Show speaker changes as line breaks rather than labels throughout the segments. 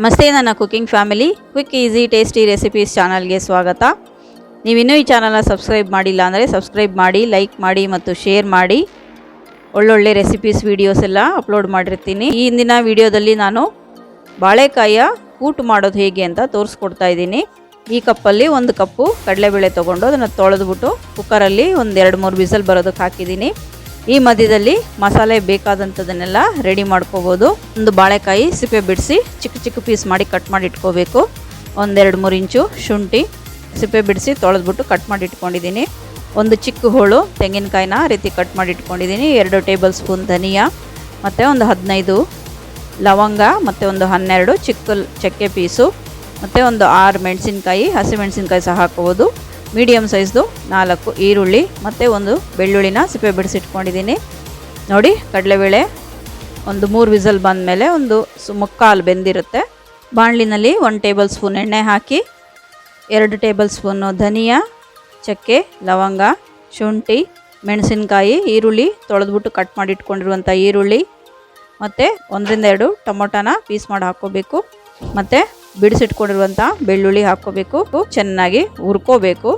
ನಮಸ್ತೆ, ನನ್ನ cooking family quick easy tasty recipes ಚಾನಲ್ಗೆ ಸ್ವಾಗತ. ನೀವಿನ್ನೂ ಈ ಚಾನಲ್ನ ಸಬ್ಸ್ಕ್ರೈಬ್ ಮಾಡಿಲ್ಲ ಅಂದರೆ ಸಬ್ಸ್ಕ್ರೈಬ್ ಮಾಡಿ, ಲೈಕ್ ಮಾಡಿ ಮತ್ತು ಶೇರ್ ಮಾಡಿ. ಒಳ್ಳೊಳ್ಳೆ ರೆಸಿಪೀಸ್ ವೀಡಿಯೋಸ್ ಎಲ್ಲ ಅಪ್ಲೋಡ್ ಮಾಡಿರ್ತೀನಿ. ಈ ಹಿಂದಿನ ವಿಡಿಯೋದಲ್ಲಿ ನಾನು ಬಾಳೆಕಾಯಿಯ ಕೂಟ್ ಮಾಡೋದು ಹೇಗೆ ಅಂತ ತೋರಿಸ್ಕೊಡ್ತಾ ಇದ್ದೀನಿ. ಈ ಕಪ್ಪಲ್ಲಿ 1 ಕಪ್ಪು ಕಡಲೆಬೇಳೆ ತೊಗೊಂಡು ಅದನ್ನು ತೊಳೆದ್ಬಿಟ್ಟು ಕುಕ್ಕರಲ್ಲಿ ಒಂದು 2-3 ವಿಸಲ್ ಬರೋದಕ್ಕೆ ಹಾಕಿದ್ದೀನಿ. ಈ ಮಧ್ಯದಲ್ಲಿ ಮಸಾಲೆ ಬೇಕಾದಂಥದನ್ನೆಲ್ಲ ರೆಡಿ ಮಾಡ್ಕೋಬೋದು. ಒಂದು ಬಾಳೆಕಾಯಿ ಸಿಪ್ಪೆ ಬಿಡಿಸಿ ಚಿಕ್ಕ ಚಿಕ್ಕ ಪೀಸ್ ಮಾಡಿ ಕಟ್ ಮಾಡಿ ಇಟ್ಕೋಬೇಕು. 1-2-3 ಇಂಚು ಶುಂಠಿ ಸಿಪ್ಪೆ ಬಿಡಿಸಿ ತೊಳೆದ್ಬಿಟ್ಟು ಕಟ್ ಮಾಡಿ ಇಟ್ಕೊಂಡಿದ್ದೀನಿ. ಒಂದು ಚಿಕ್ಕ ಹೋಳು ತೆಂಗಿನಕಾಯಿನ ರೀತಿ ಕಟ್ ಮಾಡಿ ಇಟ್ಕೊಂಡಿದ್ದೀನಿ. 2 ಟೇಬಲ್ ಸ್ಪೂನ್ ಧನಿಯಾ ಮತ್ತು ಒಂದು 15 ಲವಂಗ ಮತ್ತು ಒಂದು 12 ಚಿಕ್ಕ ಚಕ್ಕೆ ಪೀಸು ಮತ್ತು ಒಂದು 6 ಮೆಣಸಿನ್ಕಾಯಿ, ಹಸಿಮೆಣಸಿನ್ಕಾಯಿ ಸಹ ಹಾಕೋಬೋದು. ಮೀಡಿಯಮ್ ಸೈಜ್ದು 4 ಈರುಳ್ಳಿ ಮತ್ತು ಒಂದು ಬೆಳ್ಳುಳ್ಳಿನ ಸಿಪ್ಪೆ ಬಿಡಿಸಿಟ್ಕೊಂಡಿದ್ದೀನಿ. ನೋಡಿ, ಕಡಲೆಬೇಳೆ ಒಂದು 3 ವಿಸಲ್ ಬಂದಮೇಲೆ ಒಂದು ಮುಕ್ಕಾಲು ಬೆಂದಿರುತ್ತೆ. ಬಾಣಲಿನಲ್ಲಿ 1 ಟೇಬಲ್ ಸ್ಪೂನ್ ಎಣ್ಣೆ ಹಾಕಿ 2 ಟೇಬಲ್ ಸ್ಪೂನು ಧನಿಯಾ, ಚಕ್ಕೆ, ಲವಂಗ, ಶುಂಠಿ, ಮೆಣಸಿನ್ಕಾಯಿ, ಈರುಳ್ಳಿ ತೊಳೆದ್ಬಿಟ್ಟು ಕಟ್ ಮಾಡಿ ಇಟ್ಕೊಂಡಿರುವಂಥ ಈರುಳ್ಳಿ ಮತ್ತು 1-2 ಟೊಮೊಟೊನ ಪೀಸ್ ಮಾಡಿ ಹಾಕ್ಕೋಬೇಕು ಮತ್ತು ಬಿಡಿಸಿಟ್ಕೊಂಡಿರುವಂಥ ಬೆಳ್ಳುಳ್ಳಿ ಹಾಕ್ಕೋಬೇಕು. ಚೆನ್ನಾಗಿ ಹುರ್ಕೋಬೇಕು.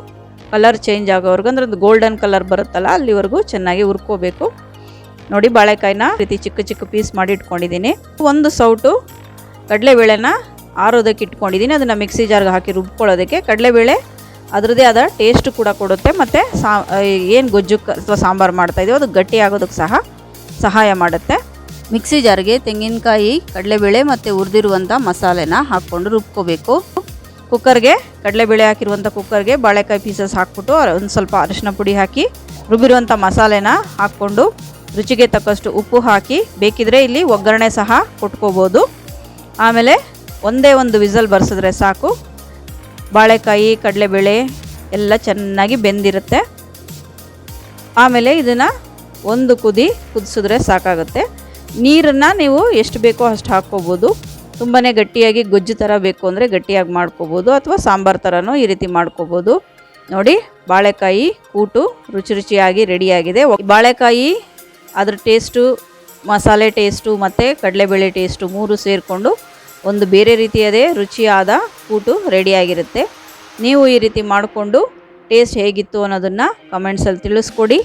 ಕಲರ್ ಚೇಂಜ್ ಆಗೋವರೆಗೂ, ಅಂದರೆ ಒಂದು ಗೋಲ್ಡನ್ ಕಲರ್ ಬರುತ್ತಲ್ಲ ಅಲ್ಲಿವರೆಗೂ ಚೆನ್ನಾಗಿ ಹುರ್ಕೋಬೇಕು. ನೋಡಿ, ಬಾಳೆಕಾಯಿನ ರೀತಿ ಚಿಕ್ಕ ಚಿಕ್ಕ ಪೀಸ್ ಮಾಡಿ ಇಟ್ಕೊಂಡಿದ್ದೀನಿ. ಒಂದು ಸೌಟು ಕಡಲೆಬೇಳೆನ ಆರೋದಕ್ಕೆ ಇಟ್ಕೊಂಡಿದ್ದೀನಿ. ಅದನ್ನು ಮಿಕ್ಸಿ ಜಾರ್ಗೆ ಹಾಕಿ ರುಬ್ಕೊಳ್ಳೋದಕ್ಕೆ. ಕಡಲೆಬೇಳೆ ಅದರದ್ದೇ ಆದ ಟೇಸ್ಟ್ ಕೂಡ ಕೊಡುತ್ತೆ ಮತ್ತು ಏನು ಗೊಜ್ಜು ಅಥವಾ ಸಾಂಬಾರು ಮಾಡ್ತಾಯಿದ್ದೀವೋ ಅದು ಗಟ್ಟಿ ಆಗೋದಕ್ಕೆ ಸಹ ಸಹಾಯ ಮಾಡುತ್ತೆ. ಮಿಕ್ಸಿ ಜಾರ್ಗೆ ತೆಂಗಿನಕಾಯಿ, ಕಡಲೆಬೇಳೆ ಮತ್ತು ಹುರಿದಿರುವಂಥ ಮಸಾಲೆನ ಹಾಕ್ಕೊಂಡು ರುಬ್ಕೋಬೇಕು. ಕುಕ್ಕರ್ಗೆ ಕಡಲೆಬೇಳೆ ಹಾಕಿರುವಂಥ ಕುಕ್ಕರ್ಗೆ ಬಾಳೆಕಾಯಿ ಪೀಸಸ್ ಹಾಕ್ಬಿಟ್ಟು ಒಂದು ಸ್ವಲ್ಪ ಅರಿಶಿನ ಪುಡಿ ಹಾಕಿ ರುಬ್ಬಿರುವಂಥ ಮಸಾಲೆನ ಹಾಕ್ಕೊಂಡು ರುಚಿಗೆ ತಕ್ಕಷ್ಟು ಉಪ್ಪು ಹಾಕಿ ಬೇಕಿದ್ರೆ ಇಲ್ಲಿ ಒಗ್ಗರಣೆ ಸಹ ಕೊಟ್ಕೋಬೋದು. ಆಮೇಲೆ ಒಂದು ವಿಸಲ್ ಬರ್ಸಿದ್ರೆ ಸಾಕು. ಬಾಳೆಕಾಯಿ, ಕಡಲೆಬೇಳೆ ಎಲ್ಲ ಚೆನ್ನಾಗಿ ಬೆಂದಿರುತ್ತೆ. ಆಮೇಲೆ ಇದನ್ನು ಒಂದು ಕುದಿಸಿದ್ರೆ ಸಾಕಾಗುತ್ತೆ. ನೀರನ್ನು ನೀವು ಎಷ್ಟು ಬೇಕೋ ಅಷ್ಟು ಹಾಕ್ಕೋಬೋದು. ತುಂಬಾ ಗಟ್ಟಿಯಾಗಿ ಗೊಜ್ಜು ಥರ ಬೇಕು ಅಂದರೆ ಗಟ್ಟಿಯಾಗಿ ಮಾಡ್ಕೋಬೋದು, ಅಥವಾ ಸಾಂಬಾರು ಥರನೂ ಈ ರೀತಿ ಮಾಡ್ಕೋಬೋದು. ನೋಡಿ, ಬಾಳೆಕಾಯಿ ಕೂಟು ರುಚಿಯಾಗಿ ರೆಡಿಯಾಗಿದೆ. ಬಾಳೆಕಾಯಿ ಅದ್ರ ಟೇಸ್ಟು, ಮಸಾಲೆ ಟೇಸ್ಟು ಮತ್ತು ಕಡಲೆಬೇಳೆ ಟೇಸ್ಟು 3 ಸೇರಿಕೊಂಡು ಒಂದು ಬೇರೆ ರೀತಿಯದೇ ರುಚಿಯಾದ ಕೂಟು ರೆಡಿಯಾಗಿರುತ್ತೆ. ನೀವು ಈ ರೀತಿ ಮಾಡಿಕೊಂಡು ಟೇಸ್ಟ್ ಹೇಗಿತ್ತು ಅನ್ನೋದನ್ನು ಕಮೆಂಟ್ಸಲ್ಲಿ ತಿಳಿಸ್ಕೊಡಿ.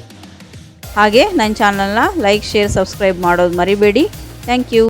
ಹಾಗೆ ನನ್ನ ಚಾನಲ್ನ ಲೈಕ್, ಶೇರ್, ಸಬ್ಸ್ಕ್ರೈಬ್ ಮಾಡೋದು ಮರಿಬೇಡಿ. Thank you.